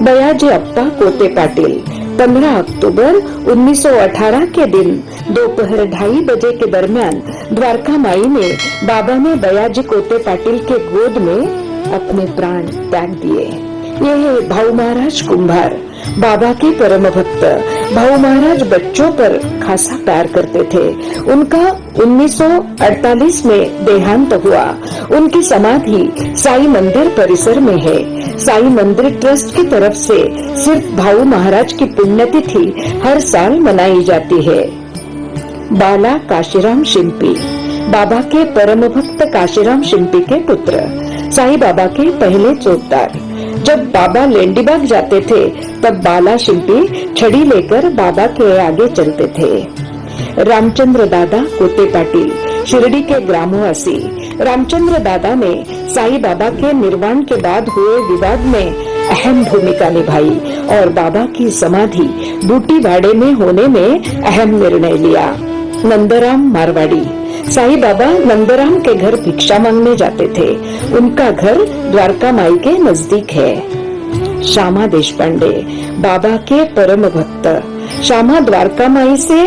बयाजी अप्पा कोते पाटिल 15 अक्टूबर 1918 के दिन दोपहर 2:30 बजे के दरमियान द्वारका माई में बाबा ने बयाजी कोते पाटिल के गोद में अपने प्राण त्याग दिए। ये है भाऊ महाराज कुंभार, बाबा के परम भक्त। भाऊ महाराज बच्चों पर खासा प्यार करते थे। उनका 1948 में देहांत हुआ। उनकी समाधि साई मंदिर परिसर में है। साई मंदिर ट्रस्ट की तरफ से सिर्फ भाऊ महाराज की पुण्यतिथि हर साल मनाई जाती है। बाला काशीराम शिंपी, बाबा के परम भक्त काशीराम शिंपी के पुत्र, साई बाबा के पहले चौकीदार। जब बाबा लेंडीबाग जाते थे तब बाला शिंपी छड़ी लेकर बाबा के आगे चलते थे। रामचंद्र दादा कोते पाटिल, शिरडी के ग्रामवासी। रामचंद्र दादा ने साई बाबा के निर्वाण के बाद हुए विवाद में अहम भूमिका निभाई और बाबा की समाधि बूटीवाड़े में होने में अहम निर्णय लिया। नंदराम मारवाड़ी, साई बाबा नंदराम के घर भिक्षा मांगने जाते थे। उनका घर द्वारका माई के नजदीक है। श्यामा देशपांडे, बाबा के परम भक्त। श्यामा द्वारका माई से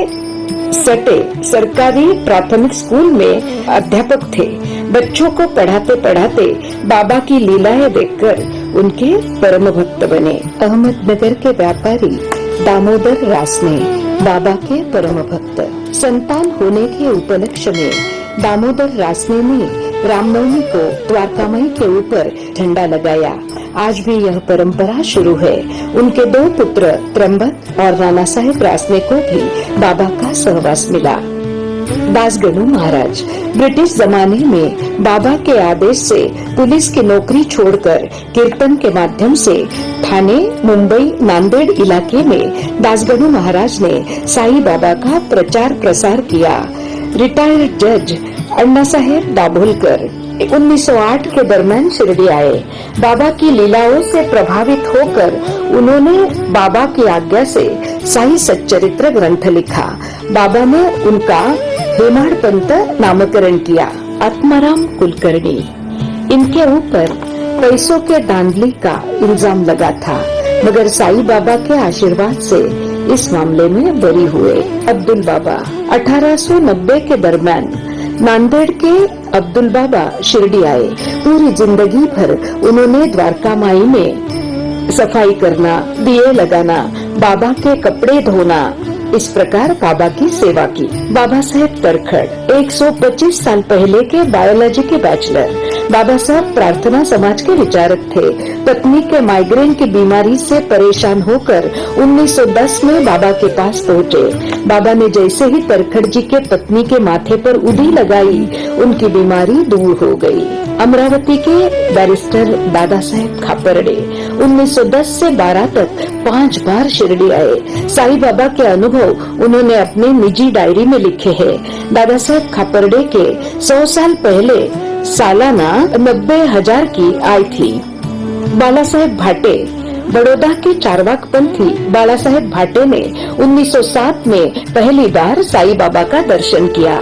सटे सरकारी प्राथमिक स्कूल में अध्यापक थे। बच्चों को पढ़ाते पढ़ाते बाबा की लीलाएं देखकर उनके परम भक्त बने। अहमदनगर के व्यापारी दामोदर रासने, बाबा के परम भक्त। संतान होने के उपलक्ष्य में दामोदर रासने ने रामनवमी को द्वारका माई के ऊपर झंडा लगाया। आज भी यह परंपरा शुरू है। उनके 2 पुत्र त्र्यंबक और नाना साहेब रासने को भी बाबा का सहवास मिला। दासगणु महाराज, ब्रिटिश जमाने में बाबा के आदेश से पुलिस की नौकरी छोड़कर कीर्तन के माध्यम से ठाणे, मुंबई, नांदेड़ इलाके में दासगणु महाराज ने साई बाबा का प्रचार प्रसार किया। रिटायर्ड जज अण्णा साहेब दाभोलकर 1908 के दरमियान शिरडी आए। बाबा की लीलाओं से प्रभावित होकर उन्होंने बाबा की आज्ञा से साई सच्चरित्र ग्रंथ लिखा। बाबा ने उनका हेमाड़ पंत नामकरण किया। आत्माराम कुलकर्णी, इनके ऊपर पैसों के धांधली का इल्जाम लगा था, मगर साई बाबा के आशीर्वाद से इस मामले में बरी हुए। अब्दुल बाबा 1890 के दरमियान नांदेड़ के अब्दुल बाबा शिरडी आए। पूरी जिंदगी भर उन्होंने द्वारका माई में सफाई करना, दिए लगाना, बाबा के कपड़े धोना, इस प्रकार बाबा की सेवा की। बाबा साहेब तरखड़ 125 साल पहले के बायोलॉजी के बैचलर। बाबा साहब प्रार्थना समाज के विचारक थे। पत्नी के माइग्रेन की बीमारी से परेशान होकर 1910 में बाबा के पास पहुँचे। बाबा ने जैसे ही तरखड़ जी के पत्नी के माथे पर उंगली लगाई, उनकी बीमारी दूर हो गई। अमरावती के बैरिस्टर दादा साहेब खापरडे 1910 से 12 तक 5 बार शिरडी आए। साई बाबा के अनुभव उन्होंने अपने निजी डायरी में लिखे हैं। दादा साहेब खापरडे के 100 साल पहले सालाना 90,000 की आय थी। बाला साहेब भाटे, बड़ौदा के चारवाक पंथी बाला साहेब भाटे ने 1907 में पहली बार साई बाबा का दर्शन किया।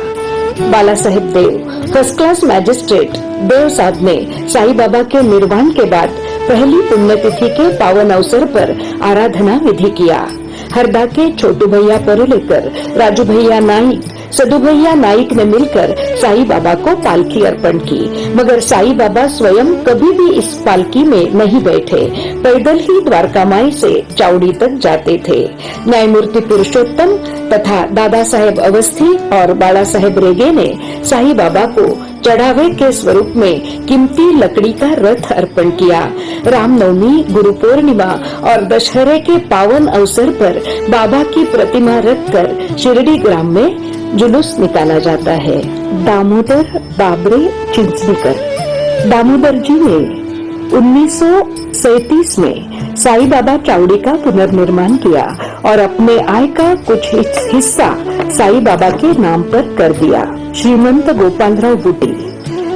बाला साहेब देव, फर्स्ट क्लास मैजिस्ट्रेट, देव साहब ने साई बाबा के निर्वाण के बाद पहली पुण्यतिथि के पावन अवसर पर आराधना विधि किया। हरदा के छोटू भैया परुलेकर, राजू भैया नाइक, सदू भैया नाइक ने मिलकर साई बाबा को पालकी अर्पण की, मगर साई बाबा स्वयं कभी भी इस पालकी में नहीं बैठे। पैदल ही द्वारका माई से चावड़ी तक जाते थे। न्यायमूर्ति पुरुषोत्तम तथा दादा साहेब अवस्थी और बाला साहेब रेगे ने साई बाबा को चढ़ावे के स्वरूप में कीमती लकड़ी का रथ अर्पण किया। रामनवमी, गुरु पूर्णिमा और दशहरे के पावन अवसर पर बाबा की प्रतिमा रखकर शिरडी ग्राम में जुलूस निकाला जाता है। दामोदर बाबरे चिंचलीकर, दामोदर जी ने 1937 में साई बाबा चावड़ी का पुनर्निर्माण किया और अपने आय का कुछ हिस्सा साई बाबा के नाम पर कर दिया। श्रीमंत गोपालराव बुटी,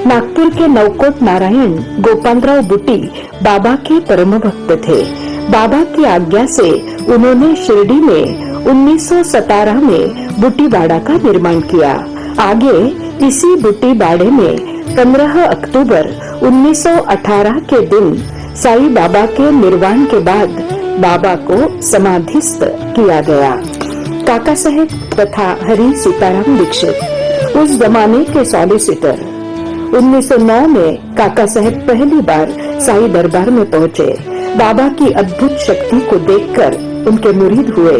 नागपुर के नवकोट नारायण गोपालराव बुटी बाबा के परम भक्त थे। बाबा की आज्ञा से उन्होंने शिरडी में 1917 में बुटी बाड़ा का निर्माण किया। आगे इसी बुटी बाड़े में 15 अक्टूबर 1918 के दिन साईं बाबा के निर्वाण के बाद बाबा को समाधिस्थ किया गया। काका साहेब तथा हरि सीताराम दीक्षित उस जमाने के सॉलिसिटर। 1909 में काका साहेब पहली बार साईं दरबार में पहुँचे। बाबा की अद्भुत शक्ति को देखकर उनके मुरीद हुए।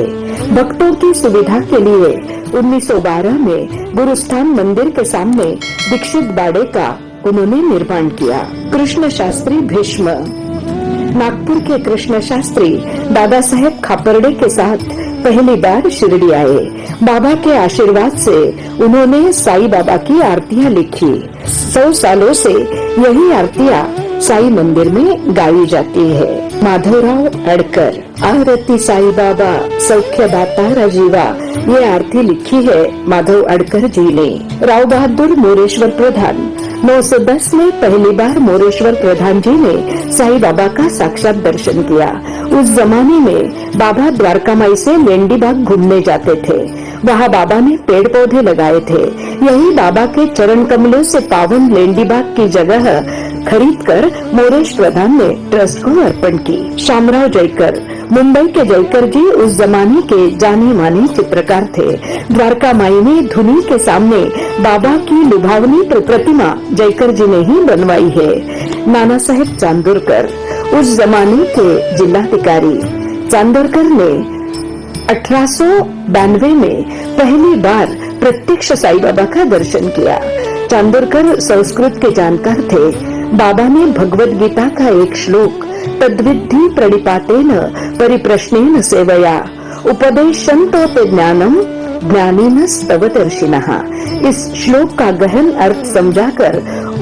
भक्तों की सुविधा के लिए 1912 में गुरुस्थान मंदिर के सामने दीक्षित बाड़े का उन्होंने निर्माण किया। कृष्ण शास्त्री भीष्म। नागपुर के कृष्ण शास्त्री दादा साहेब खापर्डे के साथ पहली बार शिरडी आए। बाबा के आशीर्वाद से उन्होंने साईं बाबा की आरतियां लिखी। 100 सालों से यही आरतियां साईं मंदिर में गाई जाती है। माधवराव अडकर। आरती साईं बाबा सौख्य दाता राजीवा, ये आरती लिखी है माधव अडकर जी ने। राव बहादुर मोरेश्वर प्रधान। 910 में पहली बार मोरेश्वर प्रधान जी ने साईं बाबा का साक्षात दर्शन किया। उस जमाने में बाबा द्वारका माई से लेंडीबाग घूमने जाते थे। वहाँ बाबा ने पेड़ पौधे लगाए थे। यही बाबा के चरण कमलों से पावन लेंडीबाग की जगह खरीदकर मोरेश प्रधान ने ट्रस्ट को अर्पण की। शामराव जयकर। मुंबई के जयकर जी उस जमाने के जाने माने चित्रकार थे। द्वारका माई में धुनी के सामने बाबा की लुभावनी प्रतिमा जयकर जी ने ही बनवाई है। नाना साहेब चांदोरकर उस जमाने के जिलाधिकारी। चांदोरकर ने 1892 में पहली बार प्रत्यक्ष साईं बाबा का दर्शन किया। चांदोरकर संस्कृत के जानकार थे। बाबा ने भगवद गीता का एक श्लोक तद्विद्धि प्रणिपातेन परिप्रश्नेन सेवया उपदेशन्तो ते ज्ञानम ज्ञानिनस्तवदर्शिनः। इस श्लोक का गहन अर्थ समझाकर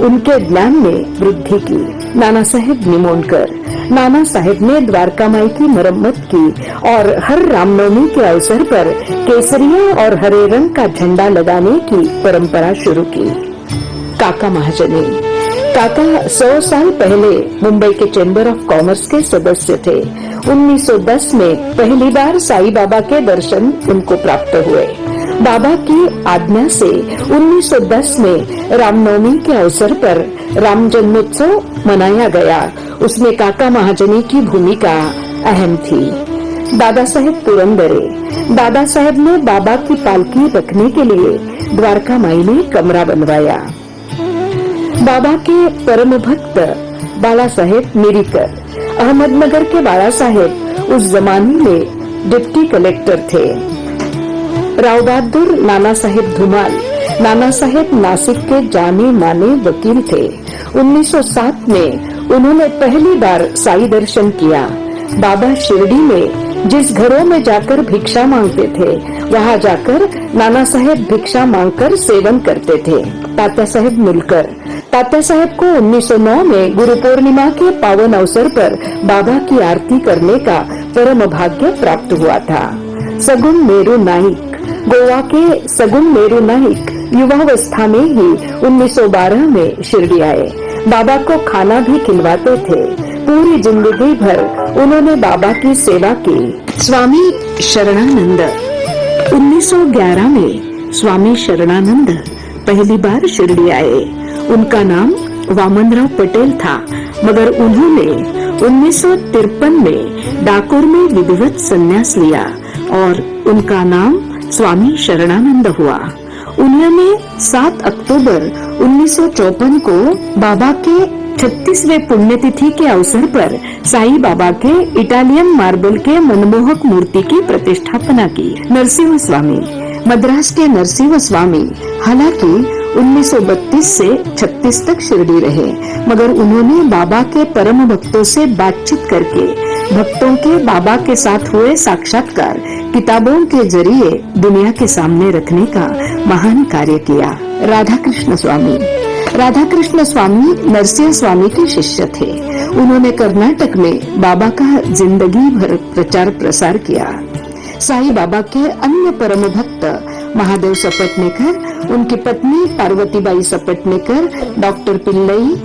उनके ज्ञान में वृद्धि की। नाना साहेब निमोणकर। नाना साहेब ने द्वारका माई की मरम्मत की और हर रामनवमी के अवसर पर केसरिया और हरे रंग का झंडा लगाने की परंपरा शुरू की। काका महाजनी। काका 100 साल पहले मुंबई के चैम्बर ऑफ कॉमर्स के सदस्य थे। 1910 में पहली बार साईं बाबा के दर्शन उनको प्राप्त हुए। बाबा की आज्ञा से 1910 में रामनवमी के अवसर पर राम जन्मोत्सव मनाया गया। उसमें काका महाजनी की भूमिका अहम थी। दादा साहेब पुरंदरे। दादा साहेब ने बाबा की पालकी रखने के लिए द्वारका माई में कमरा बनवाया। बाबा के परम भक्त बाला साहेब मिरीकर। अहमदनगर के बाला साहेब उस जमाने में डिप्टी कलेक्टर थे। राव बहादुर नाना साहेब धुमाल। नाना साहेब नासिक के जाने माने वकील थे। 1907 में उन्होंने पहली बार साईं दर्शन किया। बाबा शिरडी में जिस घरों में जाकर भिक्षा मांगते थे, वहाँ जाकर नाना साहेब भिक्षा मांगकर सेवन करते थे। तात्या साहेब मुलकर। तात्या साहेब को 1909 में गुरु पूर्णिमा के पावन अवसर पर बाबा की आरती करने का परम भाग्य प्राप्त हुआ था। सगुन मेरू नाइक। गोवा के सगुन मेरू नाइक युवावस्था में ही 1912 में शिरडी आए। बाबा को खाना भी खिलवाते थे। पूरी जिंदगी भर उन्होंने बाबा की सेवा की। स्वामी शरणानंद। 1911 में स्वामी शरणानंद पहली बार शिरडी आए। उनका नाम वामनराव पटेल था, मगर उन्होंने 1953 में डाकोर में विधिवत संन्यास लिया और उनका नाम स्वामी शरणानंद हुआ। उन्होंने 7 अक्टूबर 1954 को बाबा के 36वें पुण्यतिथि के अवसर पर साईं बाबा के इटालियन मार्बल के मनमोहक मूर्ति की प्रतिष्ठापना की। नरसिंह स्वामी। मद्रास के नरसिंह स्वामी हालांकि 1932 से 36 तक शिरडी रहे, मगर उन्होंने बाबा के परम भक्तों से बातचीत करके भक्तों के बाबा के साथ हुए साक्षात्कार किताबों के जरिए दुनिया के सामने रखने का महान कार्य किया। राधा कृष्ण स्वामी। राधा कृष्ण स्वामी नरसिंह स्वामी के शिष्य थे। उन्होंने कर्नाटक में बाबा का जिंदगी भर प्रचार प्रसार किया। साईं बाबा के अन्य परम भक्त महादेव सपटनेकर, उनकी पत्नी पार्वतीबाई सपटनेकर, डॉक्टर पिल्लई,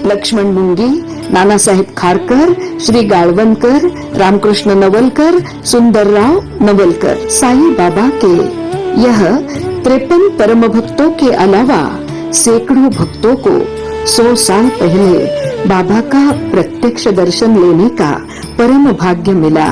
लक्ष्मण मुंगी, नाना साहेब खारकर, श्री गाळवणकर, रामकृष्ण नवलकर, सुंदरराव नवलकर। साईं बाबा के यह 53 परम भक्तों के अलावा सैकड़ों भक्तों को 100 साल पहले बाबा का प्रत्यक्ष दर्शन लेने का परम भाग्य मिला।